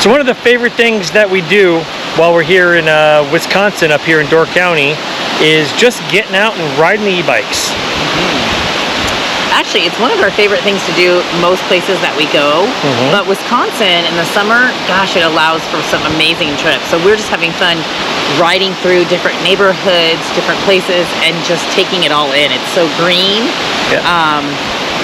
So one of the favorite things that we do while we're here in Wisconsin, up here in Door County, is just getting out and riding the e-bikes. Actually, it's one of our favorite things to do most places that we go. But Wisconsin in the summer, gosh, it allows for some amazing trips. So we're just having fun riding through different neighborhoods, different places, and just taking it all in. It's so green.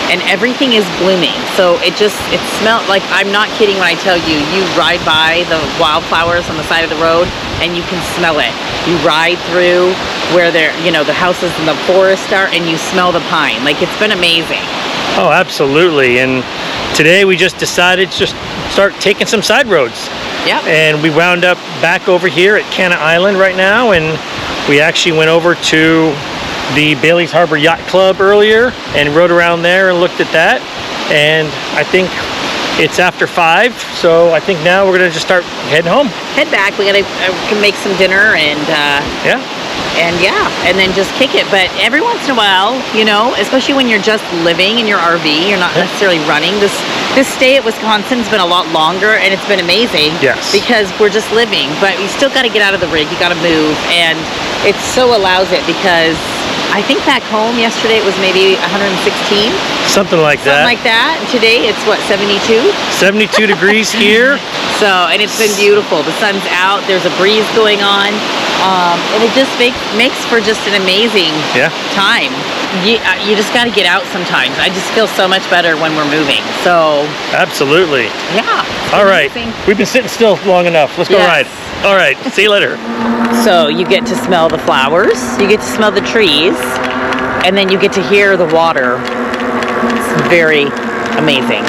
And everything is blooming. So it smells like, I'm not kidding when I tell you, you ride by the wildflowers on the side of the road and you can smell it. You ride through where the houses in the forest are and you smell the pine. Like, it's been amazing. Oh, absolutely. And today we just decided to just start taking some side roads. Yep. And we wound up back over here at Canna Island right now, and we actually went over to the Bailey's Harbor Yacht Club earlier and rode around there and looked at that. And I think it's after 5, so I think now we're gonna just start heading home. Head back. We can make some dinner and and then just kick it. But every once in a while, especially when you're just living in your RV, you're not necessarily running. This stay at Wisconsin's been a lot longer, and it's been amazing. Yes. Because we're just living, but you still got to get out of the rig. You got to move, and it so allows it because I think back home yesterday it was maybe 116. Something like that. Something like that. And today it's what, 72? 72 degrees here. So, and it's been beautiful. The sun's out. There's a breeze going on. And it just makes for just an amazing time. You just got to get out sometimes. I just feel so much better when we're moving. So absolutely. Yeah. All right. We've been sitting still long enough. Let's go ride. All right. See you later. So you get to smell the flowers. You get to smell the trees. And then you get to hear the water. It's very amazing.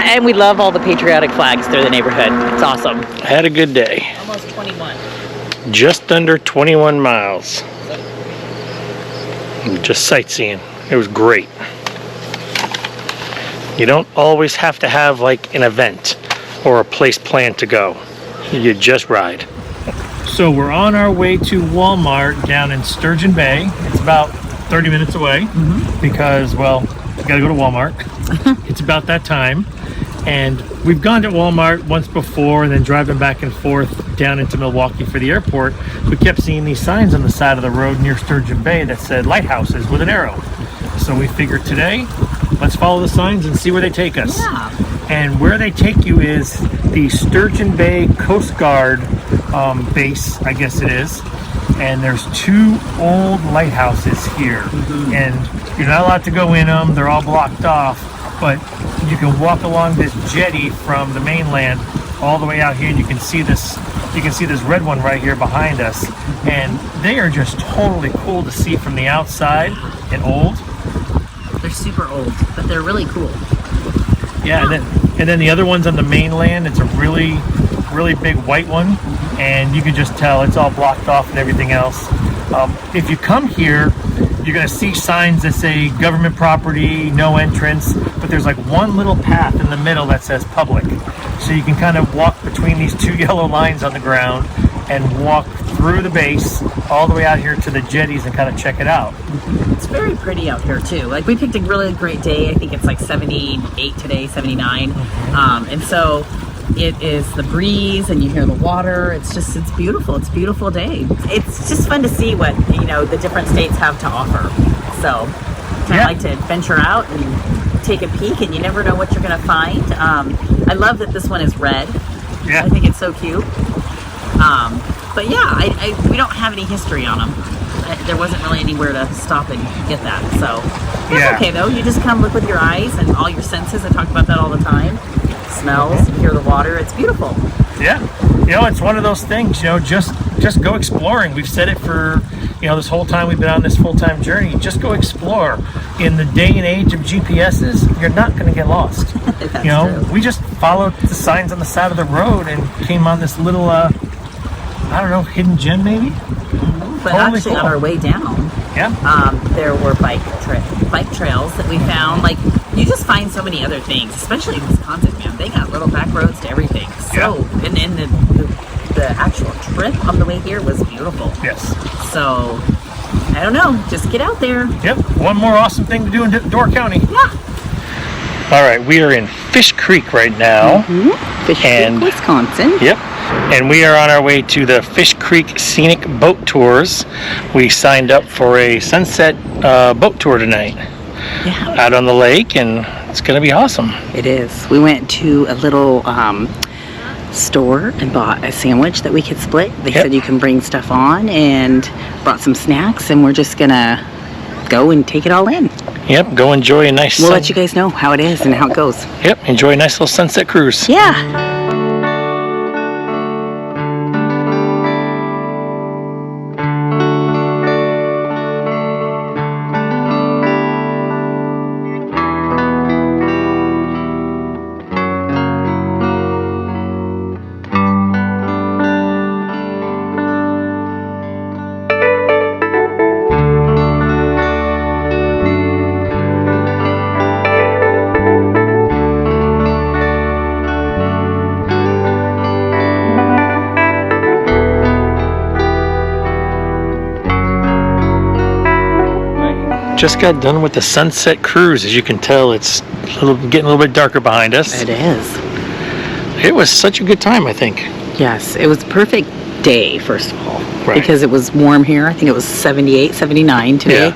And we love all the patriotic flags through the neighborhood. It's awesome. I had a good day. Almost 21. Just under 21 miles. Just sightseeing. It was great. You don't always have to have like an event or a place planned to go. You just ride. So we're on our way to Walmart down in Sturgeon Bay. It's about 30 minutes away because, well, we gotta go to Walmart. It's about that time. And we've gone to Walmart once before, and then driving back and forth down into Milwaukee for the airport, we kept seeing these signs on the side of the road near Sturgeon Bay that said lighthouses with an arrow. So we figured today, let's follow the signs and see where they take us. Yeah. And where they take you is the Sturgeon Bay Coast Guard base, I guess it is. And there's 2 old lighthouses here. And you're not allowed to go in them. They're all blocked off. But you can walk along this jetty from the mainland all the way out here, and you can see this red one right here behind us. And they are just totally cool to see from the outside and old. They're super old, but they're really cool. Yeah, and then the other one's on the mainland. It's a really big white one, and you can just tell it's all blocked off and everything else. If you come here, you're going to see signs that say government property, no entrance, but there's like one little path in the middle that says public. So you can kind of walk between these 2 yellow lines on the ground and walk through the base all the way out here to the jetties and kind of check it out. It's very pretty out here too. Like, we picked a really great day. I think it's like 78 today, 79. And so it is the breeze and you hear the water. It's beautiful. It's a beautiful day. It's just fun to see what, the different states have to offer. So I like to venture out and take a peek, and you never know what you're going to find. I love that this one is red. Yeah. I think it's so cute. But yeah, we don't have any history on them. There wasn't really anywhere to stop and get that. So that's okay though. You just come look with your eyes and all your senses. I talk about that all the time. Smells, you hear the water. It's beautiful. Yeah. It's one of those things, just go exploring. We've said it for, this whole time we've been on this full-time journey. Just go explore. In the day and age of GPSs, you're not going to get lost. True. We just followed the signs on the side of the road and came on this little, hidden gem maybe? But totally actually cool. On our way down, there were bike trails that we found. Like, you just find so many other things, especially in Wisconsin, man. They got little back roads to everything. So, and the actual trip on the way here was beautiful. Yes. So, I don't know. Just get out there. Yep. One more awesome thing to do in Door County. Yeah. All right, we are in Fish Creek right now. Fish Creek, Wisconsin. Yep. And we are on our way to the Fish Creek Scenic Boat Tours. We signed up for a sunset boat tour tonight. Yeah. Out on the lake, and it's going to be awesome. It is. We went to a little store and bought a sandwich that we could split. They said you can bring stuff on, and brought some snacks, and we're just going to go and take it all in. Yep, go enjoy a nice We'll let you guys know how it is and how it goes. Yep, enjoy a nice little sunset cruise. Yeah. Just got done with the sunset cruise. As you can tell, it's getting a little bit darker behind us. It is. It was such a good time, I think. Yes, it was a perfect day, first of all, Right. because it was warm here. I think it was 78, 79 today.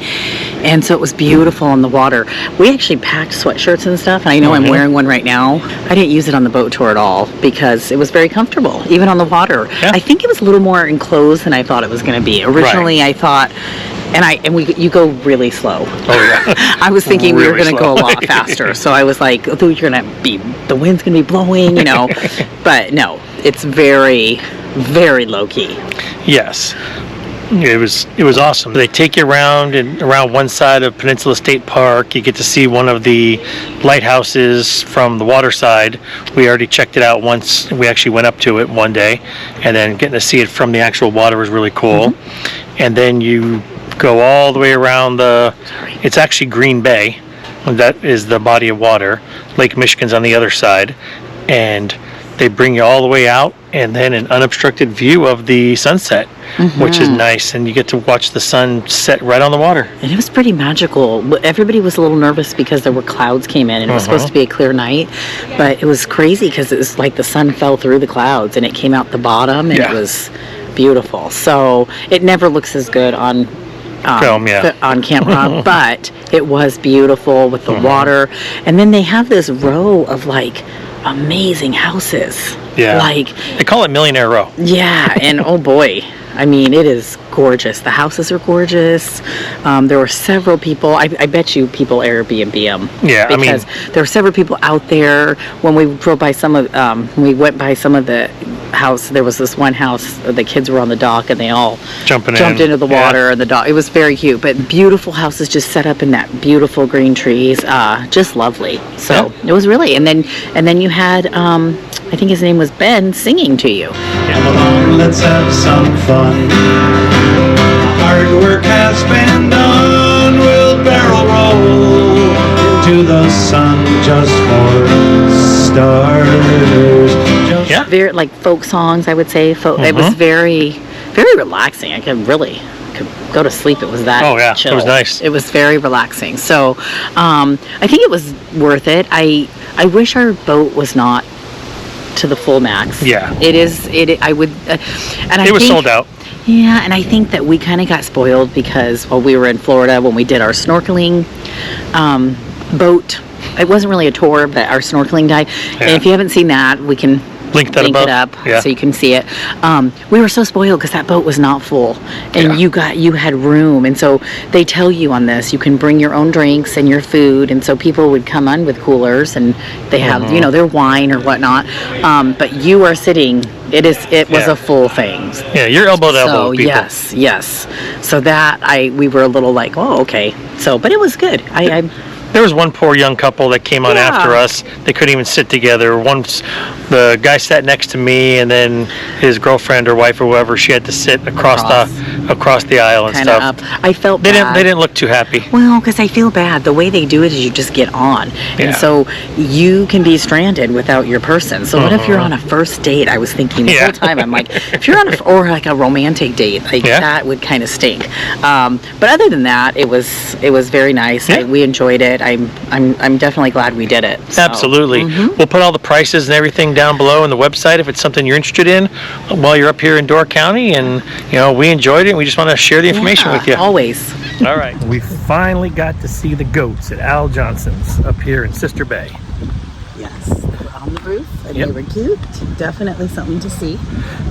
And so it was beautiful on the water. We actually packed sweatshirts and stuff, and I know I'm wearing one right now. I didn't use it on the boat tour at all because it was very comfortable, even on the water. Yeah. I think it was a little more enclosed than I thought it was going to be. Originally, I thought, you go really slow. Oh yeah. I was thinking we were Really going to go a slow. lot faster. So I was like, oh, the wind's going to be blowing, But no, it's very, very low key. Yes. It was awesome. They take you around one side of Peninsula State Park. You get to see one of the lighthouses from the water side. We already checked it out once. We actually went up to it one day, and then getting to see it from the actual water was really cool. And then you go all the way around it's actually Green Bay. That is the body of water. Lake Michigan's on the other side, and they bring you all the way out, and then an unobstructed view of the sunset, which is nice, and you get to watch the sun set right on the water. And it was pretty magical. Everybody was a little nervous because there were clouds came in, and it was supposed to be a clear night, but it was crazy because it was like the sun fell through the clouds and it came out the bottom, and it was beautiful. So it never looks as good on Film, on camera, but it was beautiful with the water. And then they have this row of like amazing houses. Yeah. Like They call it Millionaire Row. yeah, and oh boy, I mean, it is gorgeous. The houses are gorgeous. There were several people. I bet you people Airbnb them. Yeah, I mean, because there were several people out there when we drove by some of. We went by some of the house. There was this one house. The kids were on the dock and they all jumped into the water and the dock. It was very cute, but beautiful houses just set up in that beautiful green trees. Just lovely. So it was really. And then you had. I think his name was Ben singing to you. Come along, let's have some fun. Hard work has been done. We'll barrel roll into the sun just for starters. Yeah. Very like folk songs, I would say. It was very, very relaxing. I could go to sleep. It was that chill. It was nice. It was very relaxing. So I think it was worth it. I wish our boat was not to the full max. Yeah. It is. I would. And It was sold out. Yeah, and I think that we kind of got spoiled because while we were in Florida, when we did our snorkeling boat, it wasn't really a tour, but our snorkeling dive. Yeah. And if you haven't seen that, we can link it up so you can see it. We were so spoiled because that boat was not full, and you had room, and so they tell you on this you can bring your own drinks and your food, and so people would come on with coolers and they have their wine or whatnot, but you are sitting. It was a full thing. Yeah, you're elbow to elbow with people. Yes. So that we were a little like, oh, okay. So, but it was good. There was one poor young couple that came on after us. They couldn't even sit together. The guy sat next to me, and then his girlfriend or wife or whoever, she had to sit across the aisle and kinda stuff. Up. I felt They bad. didn't look too happy. Well, because I feel bad. The way they do it is you just get on, and so you can be stranded without your person. So what if you're on a first date? I was thinking the whole time. I'm like, if you're on or like a romantic date, like that would kind of stink. But other than that, it was very nice. Yeah. We enjoyed it. but I'm definitely glad we did it. So. Absolutely. We'll put all the prices and everything down below on the website if it's something you're interested in while you're up here in Door County. And, you know, we enjoyed it and we just want to share the information with you. Always. All right. We finally got to see the goats at Al Johnson's up here in Sister Bay. Yes, they were on the roof and they were cute. Definitely something to see.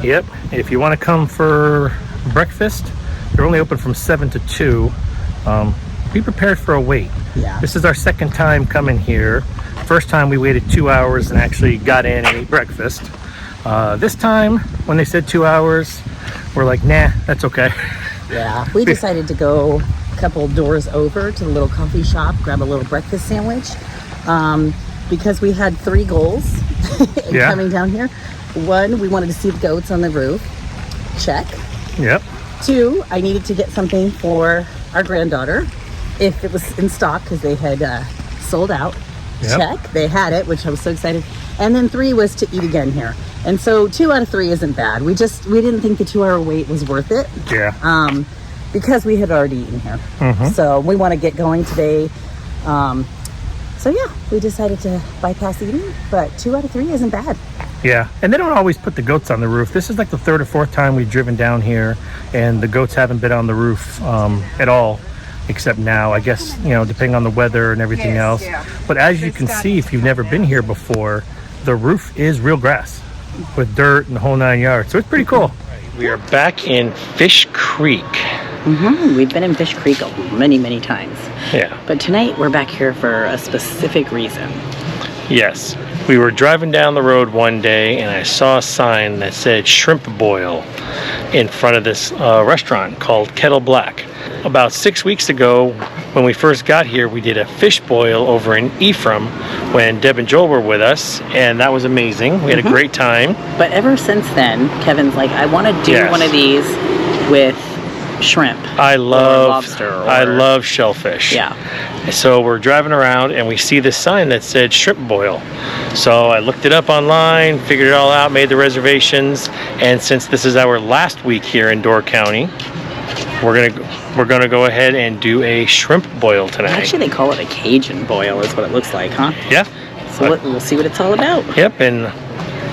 Yep. If you want to come for breakfast, they're only open from 7 to 2. Be prepared for a wait. Yeah. This is our second time coming here. First time we waited 2 hours and actually got in and ate breakfast. This time, when they said 2 hours, we're like, nah, that's okay. Yeah, we decided to go a couple doors over to the little coffee shop, grab a little breakfast sandwich. Because we had 3 goals in coming down here. 1, we wanted to see the goats on the roof. Check. Yep. 2, I needed to get something for our granddaughter if it was in stock because they had sold out. Yep. Check. They had it, which I was so excited. And then 3 was to eat again here. And so 2 out of 3 isn't bad. We didn't think the 2-hour wait was worth it. Yeah. Because we had already eaten here. So we want to get going today. So yeah, we decided to bypass eating, but 2 out of 3 isn't bad. Yeah, and they don't always put the goats on the roof. This is like the 3rd or 4th time we've driven down here, and the goats haven't been on the roof at all, except now, I guess, you know, depending on the weather and everything else. Yeah. But as you can see, if you've never been here before, the roof is real grass with dirt and the whole 9 yards. So it's pretty cool. We are back in Fish Creek. We've been in Fish Creek many times. Yeah. But tonight we're back here for a specific reason. Yes. We were driving down the road one day and I saw a sign that said shrimp boil in front of this restaurant called Kettle Black. About 6 weeks ago, when we first got here, we did a fish boil over in Ephraim when Deb and Joel were with us, and that was amazing. We had a great time. But ever since then, Kevin's like, I want to do one of these with shrimp. I love lobster. I love shellfish. Yeah. So we're driving around and we see this sign that said shrimp boil. So I looked it up online, figured it all out, made the reservations, and since this is our last week here in Door County, we're gonna go ahead and do a shrimp boil tonight. Actually, they call it a Cajun boil, is what it looks like, huh? Yeah. So we'll see what it's all about. Yep, and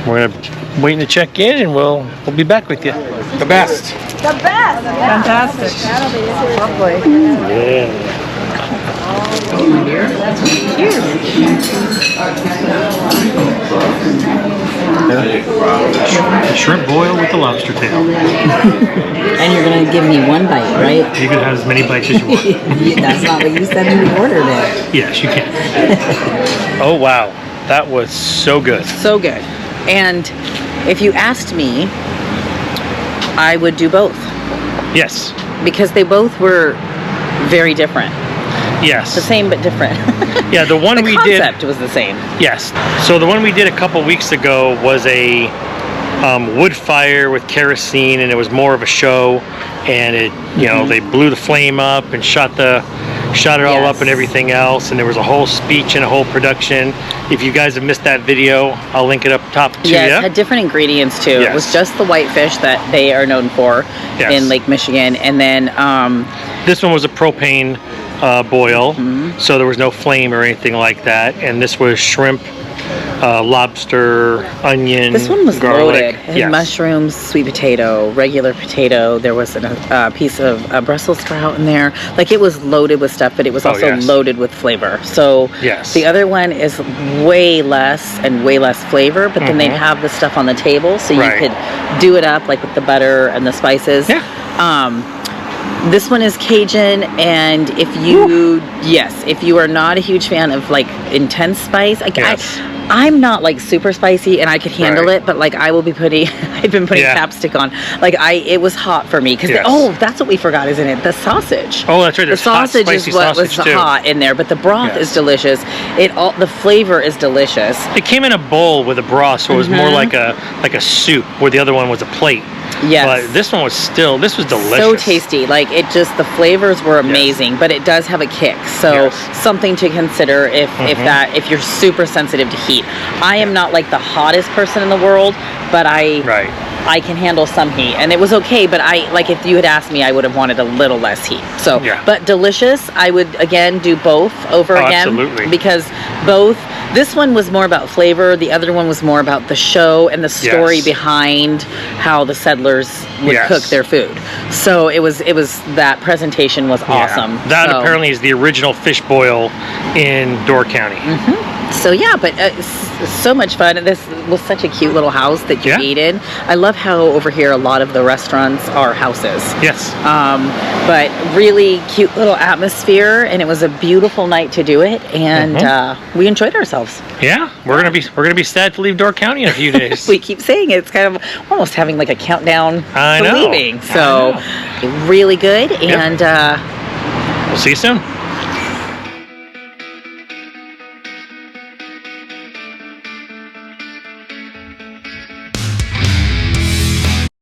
we're gonna waiting to check in, and we'll be back with you. The best. The best! Fantastic. That'll be lovely. Yeah. Shrimp boil with the lobster tail. And you're gonna give me one bite, right? You can have as many bites as you want. That's not what you said when you ordered it. Yes, you can. Oh wow, that was so good. So good. And if you asked me, I would do both. Yes. Because they both were very different. Yes. The same but different. Yeah, the one we did. The concept was the same. Yes. So the one we did a couple weeks ago was a wood fire with kerosene, and it was more of a show. And it, you know, they blew the flame up and shot it all up and everything else. And there was a whole speech and a whole production. If you guys have missed that video, I'll link it up top to you. Yeah, it had different ingredients too. Yes. It was just the whitefish that they are known for in Lake Michigan, and then this one was a propane boil, so there was no flame or anything like that. And this was shrimp, lobster, onion, this one was garlic. loaded. It had mushrooms, sweet potato, regular potato. There was a piece of Brussels sprout in there. Like, it was loaded with stuff, but it was also loaded with flavor. So the other one is way less flavor, but then they'd have the stuff on the table, so you could do it up like with the butter and the spices. This one is Cajun, and if you are not a huge fan of like intense spice, I'm not like super spicy, and I could handle it, but like I've been putting chapstick on. Like it was hot for me because that's what we forgot, isn't it? The sausage. Oh, that's right. The sausage is what was hot in there, but the broth is delicious. The flavor is delicious. It came in a bowl with a broth, so it was more like a soup, where the other one was a plate. Yes. But this one was delicious. So tasty. Like, the flavors were amazing, but it does have a kick. So something to consider if you're super sensitive to heat. I am not like the hottest person in the world, but I can handle some heat, and it was okay. But if you had asked me, I would have wanted a little less heat. So, but delicious. I would again do both over again, absolutely. because both. This one was more about flavor. The other one was more about the show and the story behind how the settlers would cook their food. So it was that presentation was awesome. That apparently is the original fish boil in Door County. So yeah, but so much fun. This was such a cute little house that you ate in. I love how over here a lot of the restaurants are houses. Yes. But really cute little atmosphere, and it was a beautiful night to do it, and we enjoyed ourselves. Yeah, we're gonna be sad to leave Door County in a few days. We keep saying it. It's kind of almost having like a countdown I to know. leaving. So really good, and we'll see you soon.